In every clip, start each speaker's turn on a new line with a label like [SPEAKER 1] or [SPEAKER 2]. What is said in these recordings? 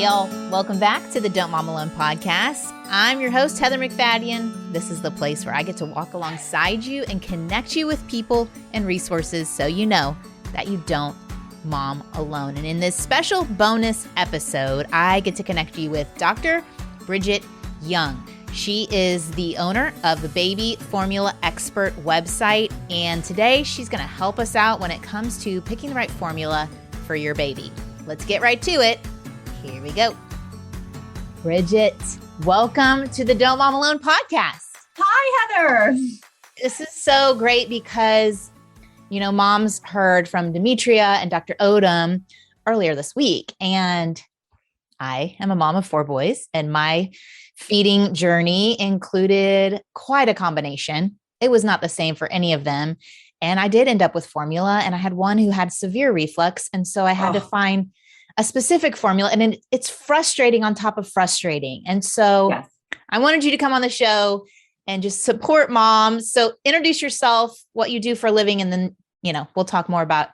[SPEAKER 1] Hey y'all, welcome back to the Don't Mom Alone podcast. I'm your host, Heather McFadden. This is the place where I get to walk alongside you and connect you with people and resources so you know that you don't mom alone. And in this special bonus episode, I get to connect you with Dr. Bridget Young. She is the owner of the Baby Formula Expert website, and today she's going to help us out when it comes to picking the right formula for your baby. Let's get right to it. Here we go. Bridget, welcome to the Don't Mom Alone podcast.
[SPEAKER 2] Hi, Heather.
[SPEAKER 1] This is so great because, Mom's heard from Demetria and Dr. Odom earlier this week, and I am a mom of 4 boys, and my feeding journey included quite a combination. It was not the same for any of them, and I did end up with formula, and I had one who had severe reflux, and so I had to find a specific formula, and it's frustrating on top of frustrating. And so yes. I wanted you to come on the show and just support moms. So introduce yourself, what you do for a living, and then, we'll talk more about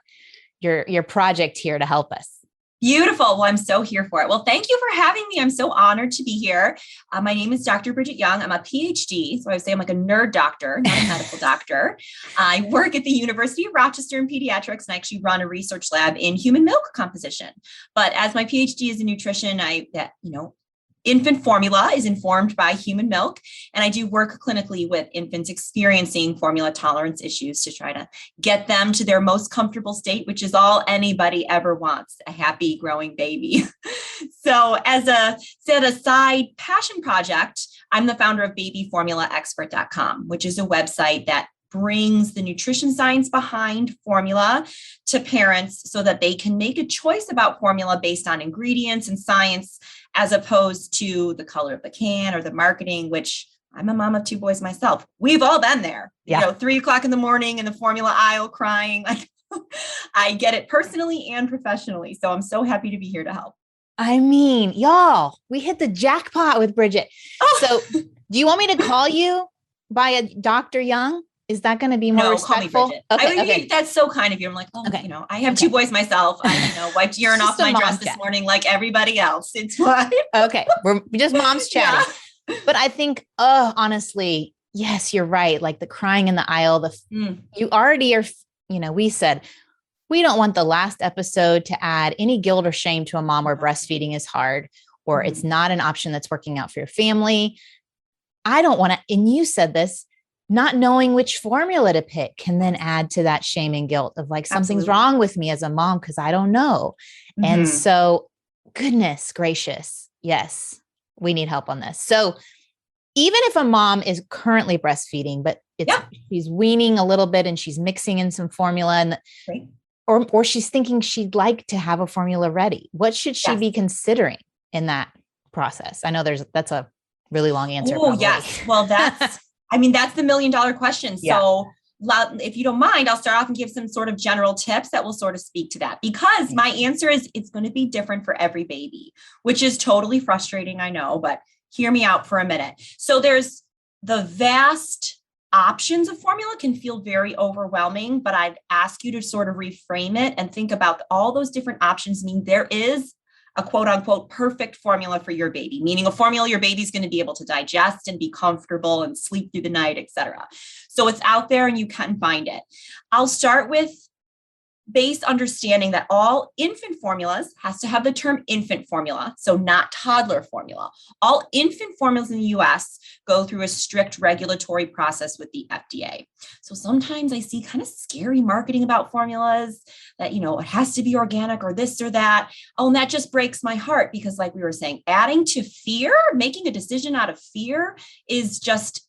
[SPEAKER 1] your project here to help us.
[SPEAKER 2] Beautiful. Well, I'm so here for it. Well, thank you for having me. I'm so honored to be here. My name is Dr. Bridget Young. I'm a PhD. So I would say I'm like a nerd doctor, not a medical doctor. I work at the University of Rochester in pediatrics, and I actually run a research lab in human milk composition. But as my PhD is in nutrition, infant formula is informed by human milk, and I do work clinically with infants experiencing formula tolerance issues to try to get them to their most comfortable state, which is all anybody ever wants, a happy growing baby. So as a side passion project, I'm the founder of babyformulaexpert.com, which is a website that brings the nutrition science behind formula to parents so that they can make a choice about formula based on ingredients and science, as opposed to the color of the can or the marketing, which I'm a mom of 2 boys myself. We've all been there, 3:00 in the morning in the formula aisle crying. Like I get it personally and professionally. So I'm so happy to be here to help.
[SPEAKER 1] I mean, y'all, we hit the jackpot with Bridget. So do you want me to call you by a Dr. Young? Is that going to be more respectful?
[SPEAKER 2] Call me Bridget. Okay. That's so kind of you. I'm like, I have 2 boys myself. I wiped urine off my dress this morning like everybody else. It's fine.
[SPEAKER 1] Okay. We're just moms chatting. Yeah. But I think, honestly, yes, you're right. Like the crying in the aisle, you already are, we said, we don't want the last episode to add any guilt or shame to a mom where breastfeeding is hard, or it's not an option that's working out for your family. I don't want to, and you said this, not knowing which formula to pick can then add to that shame and guilt of like, something's wrong with me as a mom because I don't know. Mm-hmm. And so, goodness gracious, yes, we need help on this. So even if a mom is currently breastfeeding, but she's weaning a little bit and she's mixing in some formula and or she's thinking she'd like to have a formula ready, what should she be considering in that process? I know that's a really long answer.
[SPEAKER 2] Oh, yes. Well, that's the $1 million question. Yeah. So if you don't mind, I'll start off and give some sort of general tips that will sort of speak to that, because my answer is it's going to be different for every baby, which is totally frustrating. I know, but hear me out for a minute. So there's the vast options of formula can feel very overwhelming, but I'd ask you to sort of reframe it and think about all those different options mean there is a quote unquote perfect formula for your baby, meaning a formula your baby's going to be able to digest and be comfortable and sleep through the night, etc. So it's out there and you can find it. I'll start with base understanding that all infant formulas has to have the term infant formula, so not toddler formula. All infant formulas in the US go through a strict regulatory process with the FDA. So sometimes I see kind of scary marketing about formulas that, it has to be organic or this or that. Oh, and that just breaks my heart because like we were saying, adding to fear, making a decision out of fear is just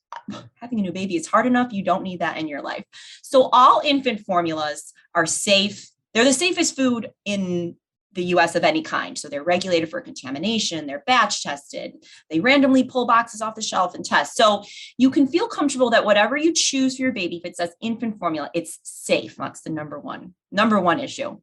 [SPEAKER 2] having a new baby is hard enough. You don't need that in your life. So all infant formulas are safe. They're the safest food in the US of any kind. So they're regulated for contamination. They're batch tested. They randomly pull boxes off the shelf and test. So you can feel comfortable that whatever you choose for your baby, if it says infant formula, it's safe. That's the number one issue.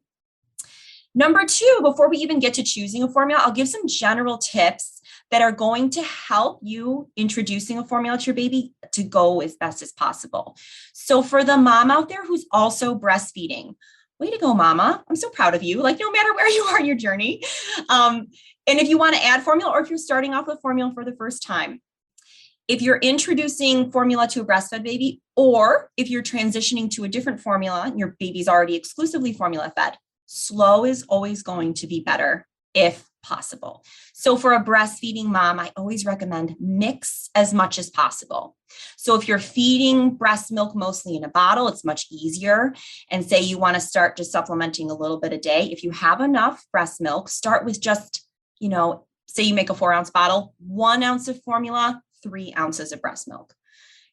[SPEAKER 2] Number 2, before we even get to choosing a formula, I'll give some general tips that are going to help you introducing a formula to your baby to go as best as possible. So for the mom out there who's also breastfeeding, way to go, mama. I'm so proud of you. Like, no matter where you are in your journey, And if you want to add formula, or if you're starting off with formula for the first time, if you're introducing formula to a breastfed baby, or if you're transitioning to a different formula and your baby's already exclusively formula fed, slow is always going to be better if possible. So for a breastfeeding mom, I always recommend mix as much as possible. So if you're feeding breast milk mostly in a bottle, it's much easier. And say you want to start just supplementing a little bit a day. If you have enough breast milk, start with just, say you make a 4-ounce bottle, 1 ounce of formula, 3 ounces of breast milk.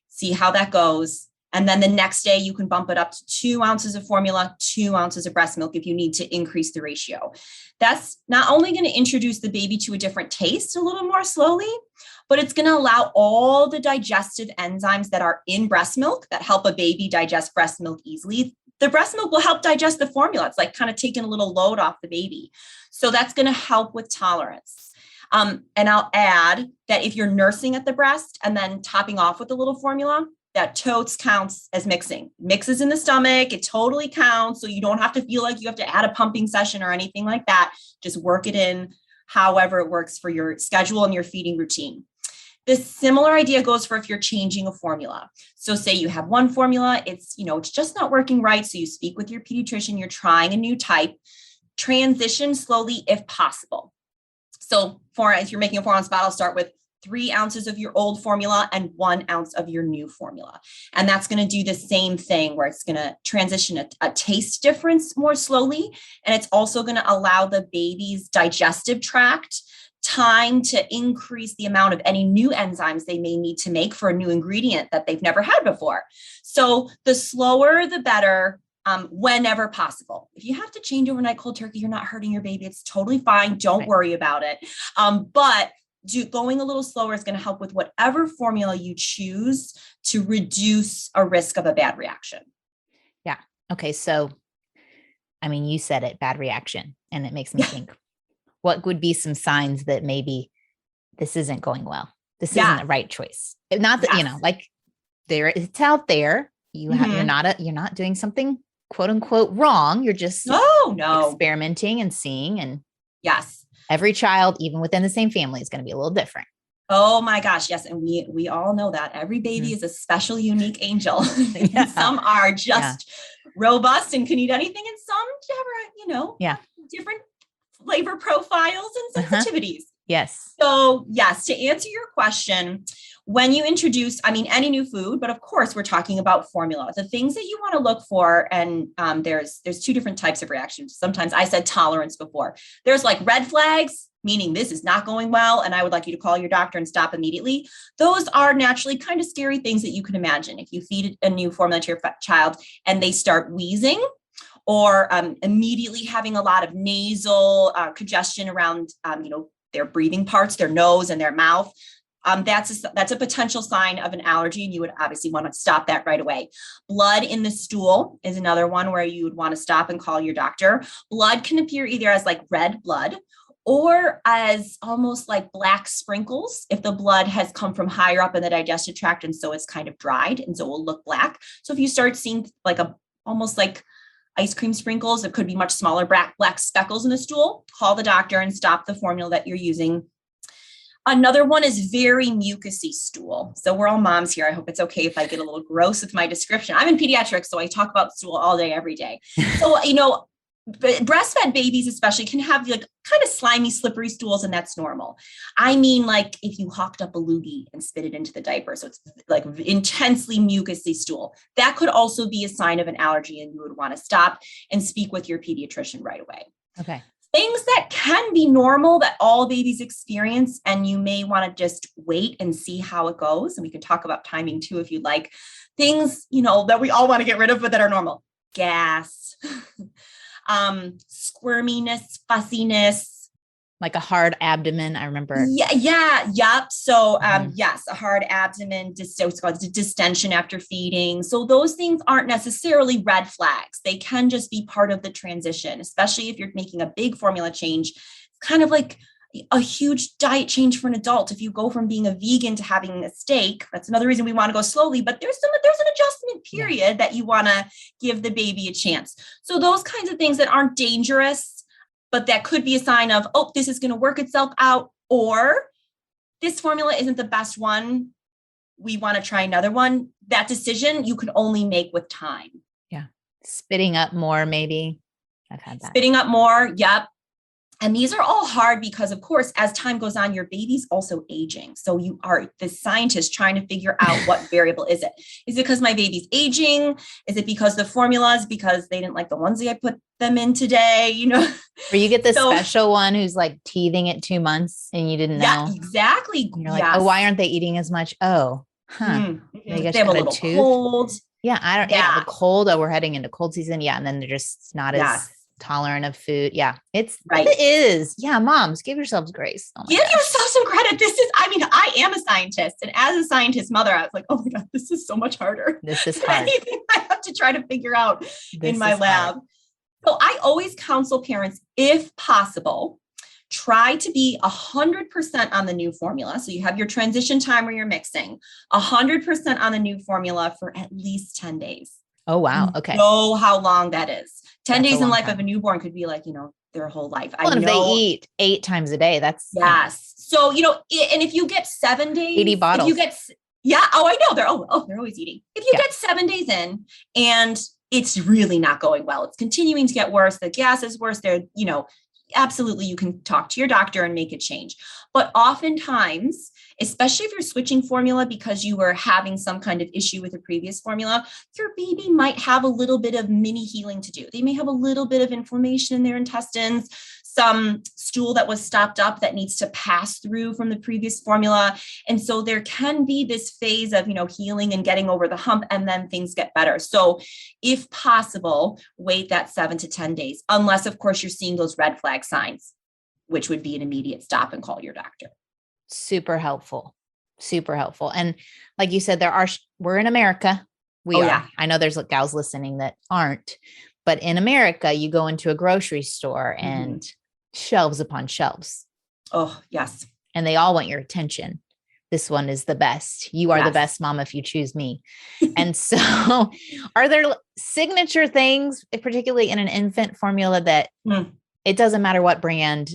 [SPEAKER 2] See how that goes. And then the next day you can bump it up to 2 ounces of formula, 2 ounces of breast milk if you need to increase the ratio. That's not only going to introduce the baby to a different taste a little more slowly, but it's going to allow all the digestive enzymes that are in breast milk that help a baby digest breast milk easily. The breast milk will help digest the formula. It's like kind of taking a little load off the baby. So that's going to help with tolerance. And I'll add that if you're nursing at the breast and then topping off with a little formula, that totes counts as mixing. Mixes in the stomach, it totally counts. So you don't have to feel like you have to add a pumping session or anything like that. Just work it in however it works for your schedule and your feeding routine. This similar idea goes for if you're changing a formula. So say you have one formula, it's just not working right. So you speak with your pediatrician, you're trying a new type, transition slowly if possible. So if you're making a 4-ounce bottle, start with 3 ounces of your old formula and 1 ounce of your new formula. And that's going to do the same thing where it's going to transition a taste difference more slowly. And it's also going to allow the baby's digestive tract time to increase the amount of any new enzymes they may need to make for a new ingredient that they've never had before. So the slower, the better. Whenever possible. If you have to change overnight cold turkey, you're not hurting your baby. It's totally fine. Don't worry about it. But going a little slower is going to help with whatever formula you choose to reduce a risk of a bad reaction.
[SPEAKER 1] Yeah. Okay. So, you said it, bad reaction. And it makes me think, what would be some signs that maybe this isn't going well? This isn't the right choice. Not that, it's out there. You're not doing something quote unquote wrong. You're just experimenting and seeing. And
[SPEAKER 2] yes,
[SPEAKER 1] every child, even within the same family, is going to be a little different.
[SPEAKER 2] Oh my gosh. Yes. And we all know that every baby is a special, unique angel. Some are just robust and can eat anything. And some have, different flavor profiles and sensitivities.
[SPEAKER 1] Yes.
[SPEAKER 2] So yes, to answer your question, when you introduce, any new food, but of course we're talking about formula, the things that you want to look for. And there's 2 different types of reactions. Sometimes I said tolerance before. There's like red flags, meaning this is not going well. And I would like you to call your doctor and stop immediately. Those are naturally kind of scary things that you can imagine. If you feed a new formula to your child and they start wheezing, or immediately having a lot of nasal congestion around, their breathing parts, their nose and their mouth. That's a potential sign of an allergy, and you would obviously want to stop that right away. Blood in the stool is another one where you would want to stop and call your doctor. Blood can appear either as like red blood or as almost like black sprinkles if the blood has come from higher up in the digestive tract, and so it's kind of dried, and so it will look black. So if you start seeing like almost like ice cream sprinkles, it could be much smaller black speckles in the stool, call the doctor and stop the formula that you're using. Another one is very mucousy stool. So we're all moms here. I hope it's okay if I get a little gross with my description. I'm in pediatrics, so I talk about stool all day, every day. So, breastfed babies especially can have like kind of slimy, slippery stools, and that's normal. Like if you hawked up a loogie and spit it into the diaper, so it's like intensely mucousy stool, that could also be a sign of an allergy, and you would want to stop and speak with your pediatrician right away.
[SPEAKER 1] Okay.
[SPEAKER 2] Things that can be normal that all babies experience, and you may want to just wait and see how it goes. And we can talk about timing too, if you'd like. Things, that we all want to get rid of, but that are normal. Gas, squirminess, fussiness.
[SPEAKER 1] Like a hard abdomen, I remember.
[SPEAKER 2] Yep. So, yes, a hard abdomen, it's called distension after feeding. So those things aren't necessarily red flags. They can just be part of the transition, especially if you're making a big formula change. It's kind of like a huge diet change for an adult. If you go from being a vegan to having a steak, that's another reason we want to go slowly, but there's an adjustment period that you want to give the baby a chance. So those kinds of things that aren't dangerous, but that could be a sign of, oh, this is going to work itself out, or this formula isn't the best one. We want to try another one. That decision you can only make with time.
[SPEAKER 1] Yeah. Spitting up more, maybe. I've had that.
[SPEAKER 2] Spitting up more. Yep. And these are all hard because, of course, as time goes on, your baby's also aging. So you are the scientist trying to figure out what variable is it? Is it because my baby's aging? Is it because the formulas, because they didn't like the onesie I put them in today, you know?
[SPEAKER 1] Or you get the special one who's like teething at 2 months and you didn't know.
[SPEAKER 2] Yeah, exactly.
[SPEAKER 1] And you're like, oh, why aren't they eating as much? Oh,
[SPEAKER 2] They have a little cold.
[SPEAKER 1] Yeah, I don't. Yeah, the cold. Oh, we're heading into cold season. Yeah, and then they're just not as tolerant of food. Yeah, it's right. It is. Yeah, moms, give yourselves grace. Oh
[SPEAKER 2] give yourself some credit. I am a scientist, and as a scientist mother, I was like, oh my God, this is so much harder.
[SPEAKER 1] This is hard.
[SPEAKER 2] Anything I have to try to figure out in my lab. Hard. So I always counsel parents, if possible, try to be 100% on the new formula. So you have your transition time where you're mixing 100% on the new formula for at least 10 days.
[SPEAKER 1] Oh, wow. Okay.
[SPEAKER 2] Know how long that is. 10 days in life of a newborn could be like, their whole life.
[SPEAKER 1] Well, and if they eat 8 times a day, that's.
[SPEAKER 2] Yes. So, and if you get 7 days,
[SPEAKER 1] 80 bottles.
[SPEAKER 2] If you get, oh, I know. They're always eating. If you get 7 days in and it's really not going well, it's continuing to get worse. The gas is worse. Absolutely, you can talk to your doctor and make a change. But oftentimes, especially if you're switching formula because you were having some kind of issue with the previous formula, your baby might have a little bit of mini healing to do. They may have a little bit of inflammation in their intestines, some stool that was stopped up that needs to pass through from the previous formula. And so there can be this phase of, healing and getting over the hump, and then things get better. So if possible, wait that 7 to 10 days, unless of course you're seeing those red flag signs, which would be an immediate stop and call your doctor.
[SPEAKER 1] Super helpful. Super helpful. And like you said, we're in America. We are. Yeah. I know there's gals listening that aren't, but in America, you go into a grocery store and shelves upon shelves.
[SPEAKER 2] Oh, yes.
[SPEAKER 1] And they all want your attention. This one is the best. You are the best mom if you choose me. And so are there signature things, particularly in an infant formula, that it doesn't matter what brand,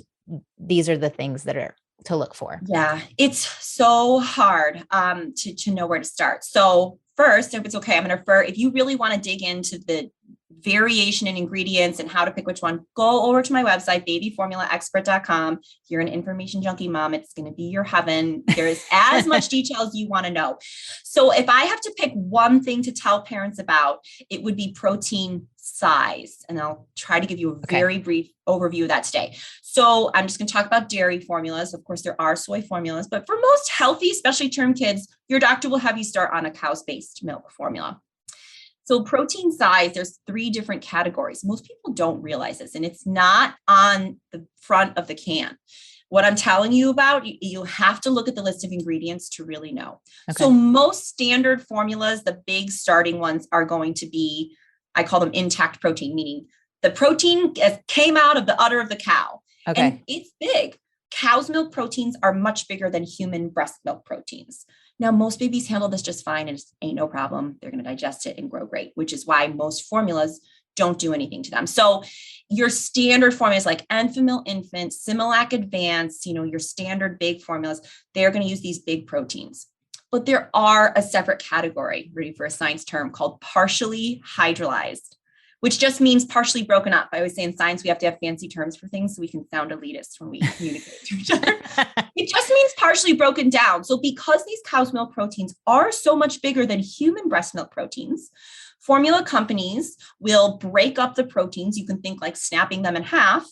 [SPEAKER 1] these are the things that are to look for?
[SPEAKER 2] Yeah, it's so hard to know where to start. So first, if it's okay, I'm going to refer, if you really want to dig into the variation in ingredients and how to pick which one, go over to my website, babyformulaexpert.com. If you're an information junkie mom, it's going to be your heaven. There's as much detail as you want to know. So if I have to pick one thing to tell parents about, it would be protein size. And I'll try to give you a very brief overview of that today. So I'm just going to talk about dairy formulas. Of course, there are soy formulas, but for most healthy, especially term kids, your doctor will have you start on a cow's-based milk formula. So protein size, there's 3 different categories. Most people don't realize this, and it's not on the front of the can. What I'm telling you about, you have to look at the list of ingredients to really know. Okay. So most standard formulas, the big starting ones, are going to be, I call them intact protein, meaning the protein came out of the udder of the cow. Okay. And it's big. Cow's milk proteins are much bigger than human breast milk proteins. Now, most babies handle this just fine and it ain't no problem. They're going to digest it and grow great, which is why most formulas don't do anything to them. So your standard formulas like Enfamil Infant, Similac Advanced, your standard big formulas, they're going to use these big proteins. But there are a separate category, ready for a science term, called partially hydrolyzed, which just means partially broken up. I always say in science, we have to have fancy terms for things so we can sound elitist when we communicate to each other. It just means partially broken down. So because these cow's milk proteins are so much bigger than human breast milk proteins, formula companies will break up the proteins. You can think like snapping them in half.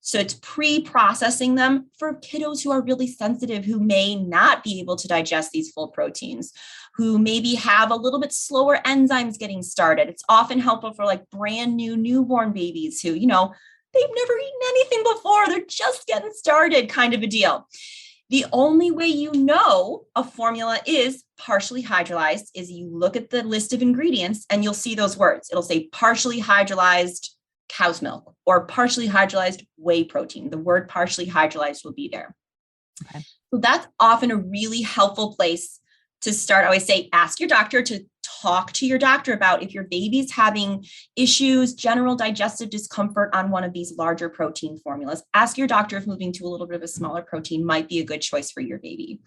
[SPEAKER 2] So it's pre-processing them for kiddos who are really sensitive, who may not be able to digest these full proteins, who maybe have a little bit slower enzymes getting started. It's often helpful for like brand new newborn babies who, they've never eaten anything before. They're just getting started, kind of a deal. The only way you know a formula is partially hydrolyzed is you look at the list of ingredients and you'll see those words. It'll say partially hydrolyzed cow's milk or partially hydrolyzed whey protein. The word partially hydrolyzed will be there. Okay. So that's often a really helpful place to start, I always say, ask your doctor, to talk to your doctor about if your baby's having issues, general digestive discomfort on one of these larger protein formulas. Ask your doctor if moving to a little bit of a smaller protein might be a good choice for your baby.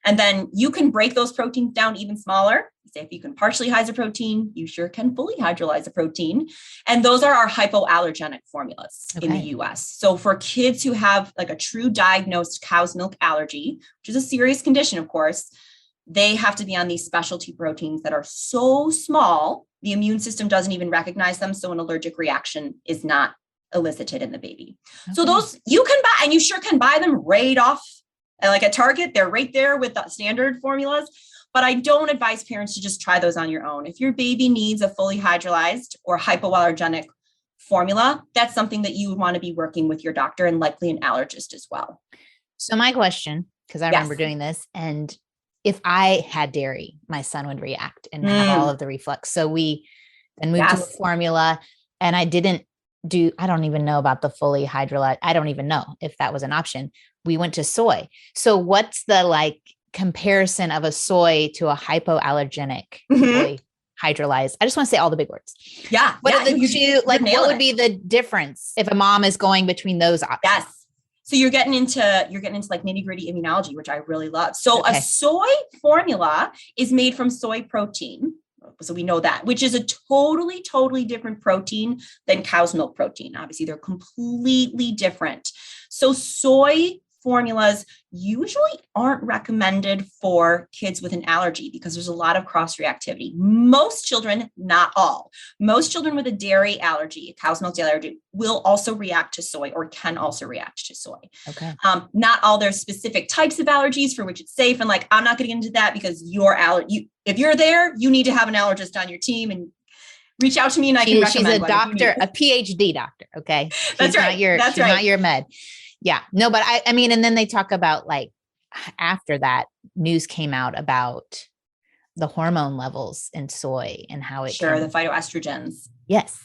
[SPEAKER 2] And then you can break those proteins down even smaller. Say if you can partially hydrolyze a protein, you sure can fully hydrolyze a protein. And those are our hypoallergenic formulas in the US. So for kids who have like a true diagnosed cow's milk allergy, which is a serious condition, of course, they have to be on these specialty proteins that are so small, the immune system doesn't even recognize them. So an allergic reaction is not elicited in the baby. Okay. So those you can buy, and you sure can buy them right off. Like at Target, they're right there with the standard formulas, but I don't advise parents to just try those on your own. If your baby needs a fully hydrolyzed or hypoallergenic formula, that's something that you would want to be working with your doctor and likely an allergist as well.
[SPEAKER 1] So my question, because I remember doing this, and if I had dairy, my son would react and have all of the reflux. So we then moved to a formula, and I don't even know about the fully hydrolyzed. I don't even know if that was an option. We went to soy. So what's the comparison of a soy to a hypoallergenic fully hydrolyzed? I just want to say all the big words.
[SPEAKER 2] Yeah.
[SPEAKER 1] What are the two, what would be the difference if a mom is going between those options?
[SPEAKER 2] Yes. So you're getting into like nitty gritty immunology, which I really love. So a soy formula is made from soy protein. So we know that, which is a totally, totally different protein than cow's milk protein. Obviously, they're completely different. So soy formulas usually aren't recommended for kids with an allergy because there's a lot of cross-reactivity. Most children, not all, most children with a dairy allergy, a cow's milk allergy, will also react to soy or can also react to soy.
[SPEAKER 1] Okay.
[SPEAKER 2] Not all there's specific types of allergies for which it's safe. And I'm not getting into that because if you're there, you need to have an allergist on your team and reach out to me and I can recommend.
[SPEAKER 1] She's a doctor, a PhD doctor. Okay.
[SPEAKER 2] That's right.
[SPEAKER 1] She's not your med. Yeah, no, but I mean, and then they talk about after that news came out about the hormone levels in soy and how it
[SPEAKER 2] the phytoestrogens.
[SPEAKER 1] Yes.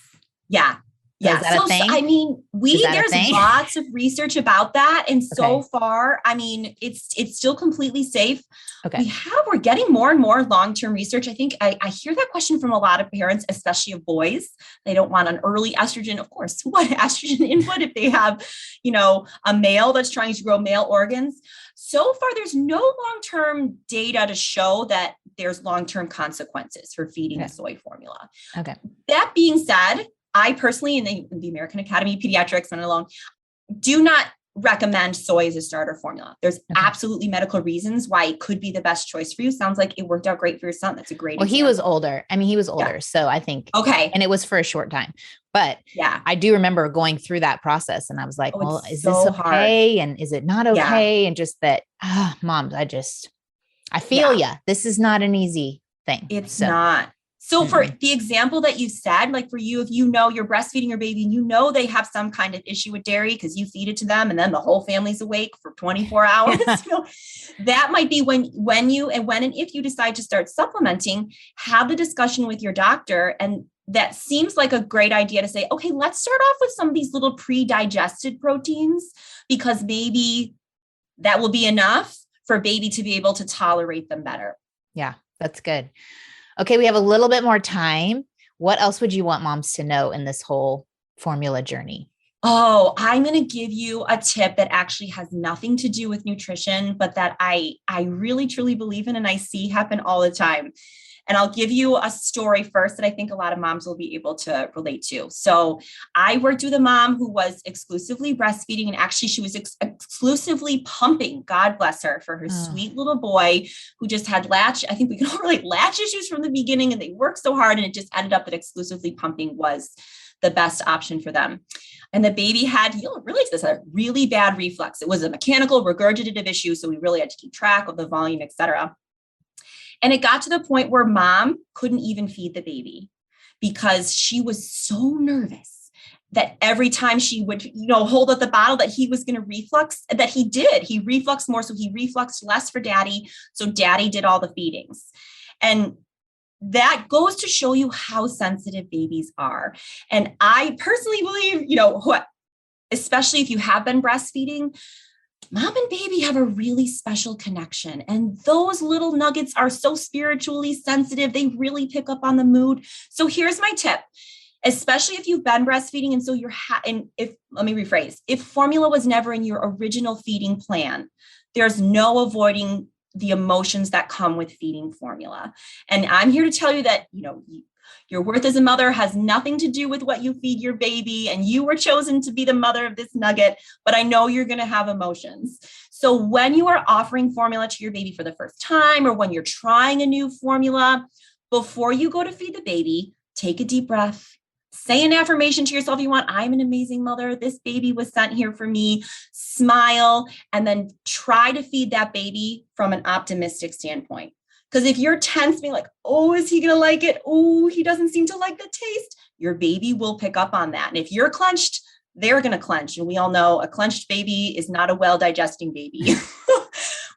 [SPEAKER 2] Yeah. Yeah.
[SPEAKER 1] Is that a thing?
[SPEAKER 2] I mean, there's lots of research about that. And so far, I mean, it's still completely safe.
[SPEAKER 1] Okay.
[SPEAKER 2] We're getting more and more long-term research. I think I hear that question from a lot of parents, especially of boys. They don't want an early estrogen. Of course, what estrogen input if they have, a male that's trying to grow male organs. So far, there's no long-term data to show that there's long-term consequences for feeding a soy formula.
[SPEAKER 1] Okay.
[SPEAKER 2] That being said, I personally, in the American Academy of Pediatrics, and alone, do not recommend soy as a starter formula. There's absolutely medical reasons why it could be the best choice for you. Sounds like it worked out great for your son. That's a great example.
[SPEAKER 1] He was older. I mean, he was older. Yeah. So I think, and it was for a short time, but I do remember going through that process and I was like, is this okay? Hard. And is it not okay? And just that, moms, I feel ya. This is not an easy thing.
[SPEAKER 2] It's not. So for the example that you said, for you, if you're breastfeeding your baby and they have some kind of issue with dairy because you feed it to them and then the whole family's awake for 24 hours, that might be when and if you decide to start supplementing, have the discussion with your doctor. And that seems like a great idea to say, okay, let's start off with some of these little pre-digested proteins because maybe that will be enough for baby to be able to tolerate them better.
[SPEAKER 1] Yeah, that's good. Okay, we have a little bit more time. What else would you want moms to know in this whole formula journey?
[SPEAKER 2] Oh, I'm going to give you a tip that actually has nothing to do with nutrition, but that I really, truly believe in and I see happen all the time. And I'll give you a story first that I think a lot of moms will be able to relate to. So I worked with a mom who was exclusively breastfeeding, and actually she was exclusively pumping, God bless her, for her sweet little boy who just had latch issues from the beginning, and they worked so hard, and it just ended up that exclusively pumping was the best option for them. And the baby had, a really bad reflux. It was a mechanical regurgitative issue. So we really had to keep track of the volume, et cetera. And it got to the point where mom couldn't even feed the baby because she was so nervous that every time she would, hold up the bottle that he was going to reflux, that he did. He refluxed more. So he refluxed less for daddy. So daddy did all the feedings. And that goes to show you how sensitive babies are. And I personally believe, especially if you have been breastfeeding, mom and baby have a really special connection. And those little nuggets are so spiritually sensitive. They really pick up on the mood. So here's my tip, especially if you've been breastfeeding. And so let me rephrase, if formula was never in your original feeding plan, there's no avoiding the emotions that come with feeding formula. And I'm here to tell you that, your worth as a mother has nothing to do with what you feed your baby, and you were chosen to be the mother of this nugget, but I know you're going to have emotions. So when you are offering formula to your baby for the first time, or when you're trying a new formula, before you go to feed the baby, take a deep breath, say an affirmation to yourself. You want, I'm an amazing mother. This baby was sent here for me. Smile, and then try to feed that baby from an optimistic standpoint. Because if you're tense, being like, oh, is he going to like it? Oh, he doesn't seem to like the taste. Your baby will pick up on that. And if you're clenched, they're going to clench. And we all know a clenched baby is not a well-digesting baby.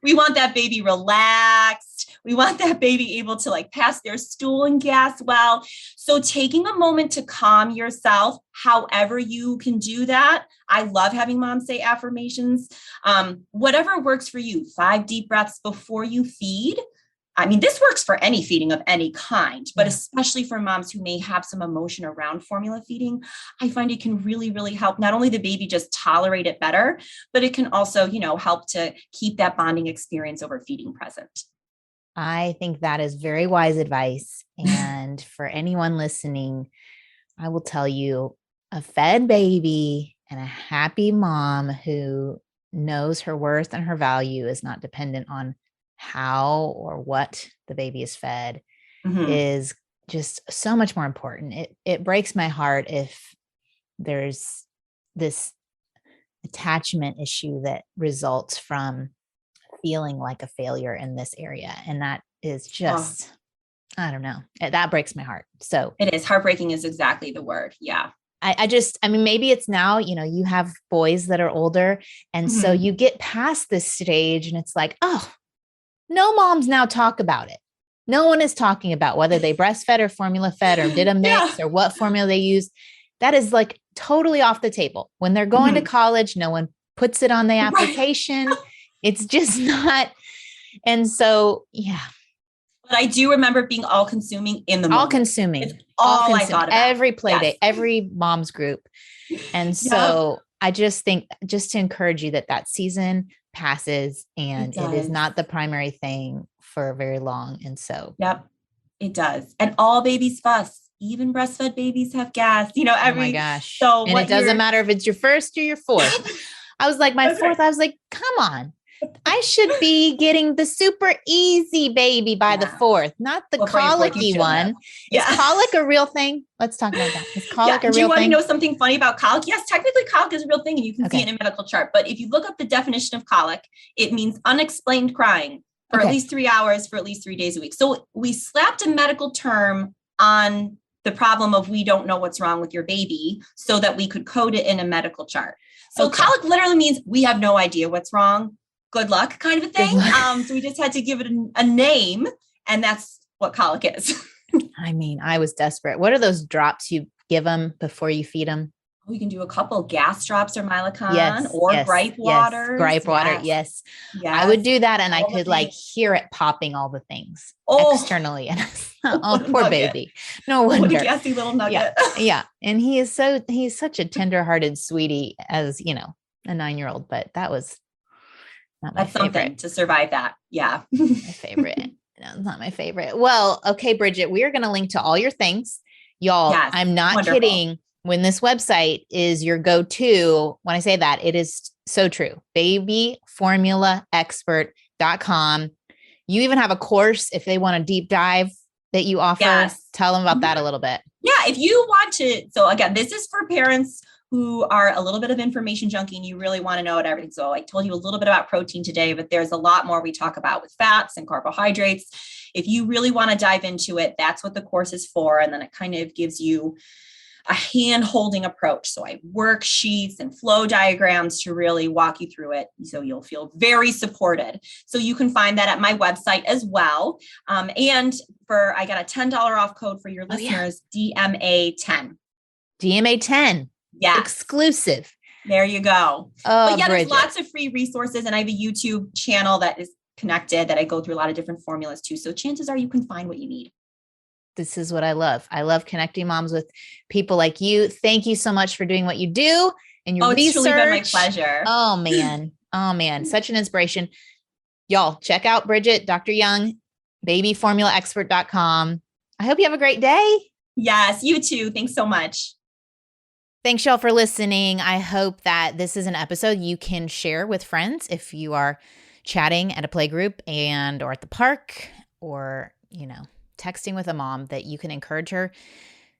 [SPEAKER 2] We want that baby relaxed. We want that baby able to pass their stool and gas well. So taking a moment to calm yourself, however you can do that. I love having moms say affirmations. Whatever works for you, 5 deep breaths before you feed. I mean, this works for any feeding of any kind, but especially for moms who may have some emotion around formula feeding, I find it can really, really help not only the baby just tolerate it better, but it can also, help to keep that bonding experience over feeding present.
[SPEAKER 1] I think that is very wise advice. And for anyone listening, I will tell you, a fed baby and a happy mom who knows her worth and her value is not dependent on how or what the baby is fed is just so much more important. It breaks my heart if there's this attachment issue that results from feeling like a failure in this area. And that is just, I don't know, that breaks my heart. So
[SPEAKER 2] it is. Heartbreaking is exactly the word. Yeah.
[SPEAKER 1] I mean, maybe it's now, you have boys that are older. And so you get past this stage and it's like, oh, no moms now talk about it. No one is talking about whether they breastfed or formula fed or did a mix or what formula they use. That is totally off the table. When they're going to college, no one puts it on the application. Right. It's just not. And so, yeah.
[SPEAKER 2] But I do remember it being all consuming in the moment.
[SPEAKER 1] All consuming.
[SPEAKER 2] It's all I thought about.
[SPEAKER 1] Every play day, every mom's group. And so I just think just to encourage you that season passes and it is not the primary thing for very long. And so,
[SPEAKER 2] it does. And all babies fuss, even breastfed babies have gas,
[SPEAKER 1] oh my gosh. So and it doesn't matter if it's your first or your fourth. I was like, my fourth, I was like, come on. I should be getting the super easy baby by the fourth, not the colicky one. Is colic a real thing? Let's talk about that. Is colic a real thing?
[SPEAKER 2] Do you want to know something funny about colic? Yes, technically colic is a real thing and you can see it in a medical chart. But if you look up the definition of colic, it means unexplained crying for at least 3 hours for at least 3 days a week. So we slapped a medical term on the problem of we don't know what's wrong with your baby so that we could code it in a medical chart. So colic literally means we have no idea what's wrong. Good luck kind of a thing. So we just had to give it a name, and that's what colic is.
[SPEAKER 1] I mean, I was desperate. What are those drops you give them before you feed them?
[SPEAKER 2] We can do a couple gas drops or Mylicon or gripe water.
[SPEAKER 1] Gripe water. Yes. I would do that. And I could hear it popping all the things externally. And poor baby. No wonder.
[SPEAKER 2] What a gassy little nugget.
[SPEAKER 1] Yeah. And he's such a tenderhearted sweetie as, a 9-year-old, but that was not my favorite.
[SPEAKER 2] Something to survive that. Yeah.
[SPEAKER 1] My favorite. No, it's not my favorite. Well, okay, Bridget, we are going to link to all your things. Y'all, I'm not kidding. When this website is your go-to, when I say that, it is so true. Babyformulaexpert.com. You even have a course if they want a deep dive that you offer. Yes. Tell them about that a little bit.
[SPEAKER 2] Yeah. If you want to, so again, this is for parents who are a little bit of information junkie and you really want to know about everything. So I told you a little bit about protein today, but there's a lot more we talk about with fats and carbohydrates. If you really want to dive into it, that's what the course is for. And then it kind of gives you a hand-holding approach. So I have worksheets and flow diagrams to really walk you through it. So you'll feel very supported. So you can find that at my website as well. And I got a $10 off code for your listeners, DMA10.
[SPEAKER 1] DMA10.
[SPEAKER 2] Yeah.
[SPEAKER 1] Exclusive.
[SPEAKER 2] There you go.
[SPEAKER 1] Oh,
[SPEAKER 2] but yeah,
[SPEAKER 1] Bridget.
[SPEAKER 2] there's lots of free resources, and I have a YouTube channel that is connected that I go through a lot of different formulas too. So chances are you can find what you need.
[SPEAKER 1] This is what I love. I love connecting moms with people like you. Thank you so much for doing what you do and your research.
[SPEAKER 2] It's truly been my pleasure.
[SPEAKER 1] Oh man. Oh man. Such an inspiration. Y'all check out Bridget, Dr. Young, babyformulaexpert.com. I hope you have a great day.
[SPEAKER 2] Yes, you too. Thanks so much.
[SPEAKER 1] Thanks y'all for listening. I hope that this is an episode you can share with friends if you are chatting at a playgroup or at the park or, texting with a mom, that you can encourage her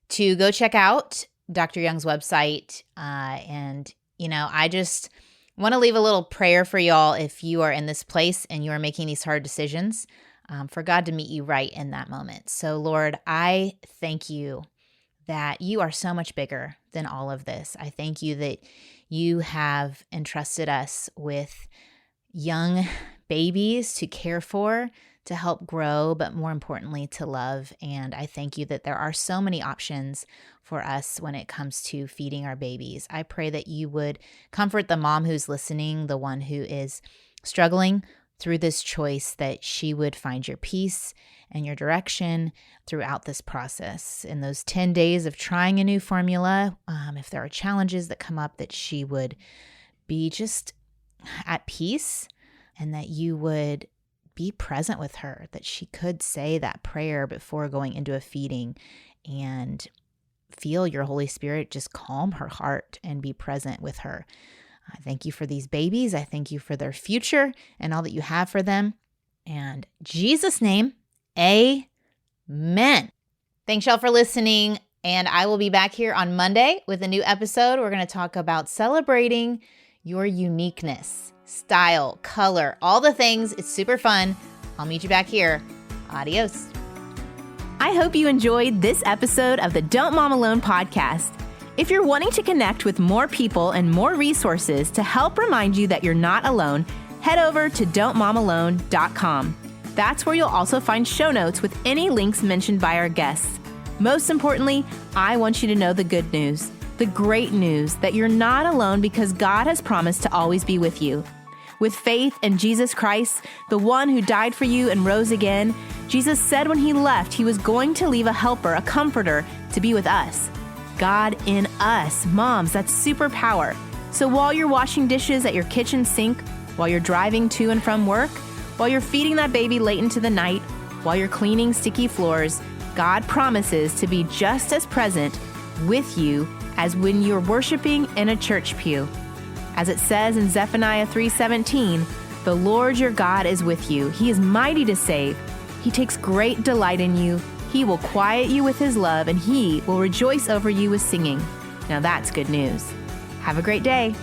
[SPEAKER 1] to go check out Dr. Young's website. I just want to leave a little prayer for y'all if you are in this place and you are making these hard decisions, for God to meet you right in that moment. So Lord, I thank you that you are so much bigger than all of this. I thank you that you have entrusted us with young babies to care for, to help grow, but more importantly, to love. And I thank you that there are so many options for us when it comes to feeding our babies. I pray that you would comfort the mom who's listening, the one who is struggling through this choice, that she would find your peace and your direction throughout this process. In those 10 days of trying a new formula, if there are challenges that come up, that she would be just at peace, and that you would be present with her, that she could say that prayer before going into a feeding and feel your Holy Spirit just calm her heart and be present with her. I thank you for these babies. I thank you for their future and all that you have for them. And in Jesus' name, amen. Thanks y'all for listening. And I will be back here on Monday with a new episode. We're going to talk about celebrating your uniqueness, style, color, all the things. It's super fun. I'll meet you back here. Adios.
[SPEAKER 3] I hope you enjoyed this episode of the Don't Mom Alone podcast. If you're wanting to connect with more people and more resources to help remind you that you're not alone, head over to don'tmomalone.com. That's where you'll also find show notes with any links mentioned by our guests. Most importantly, I want you to know the good news, the great news that you're not alone, because God has promised to always be with you. With faith in Jesus Christ, the one who died for you and rose again, Jesus said when he left, he was going to leave a helper, a comforter, to be with us. God in us. Moms, that's superpower. So while you're washing dishes at your kitchen sink, while you're driving to and from work, while you're feeding that baby late into the night, while you're cleaning sticky floors, God promises to be just as present with you as when you're worshiping in a church pew. As it says in Zephaniah 3:17, the Lord your God is with you. He is mighty to save. He takes great delight in you. He will quiet you with his love, and he will rejoice over you with singing. Now that's good news. Have a great day.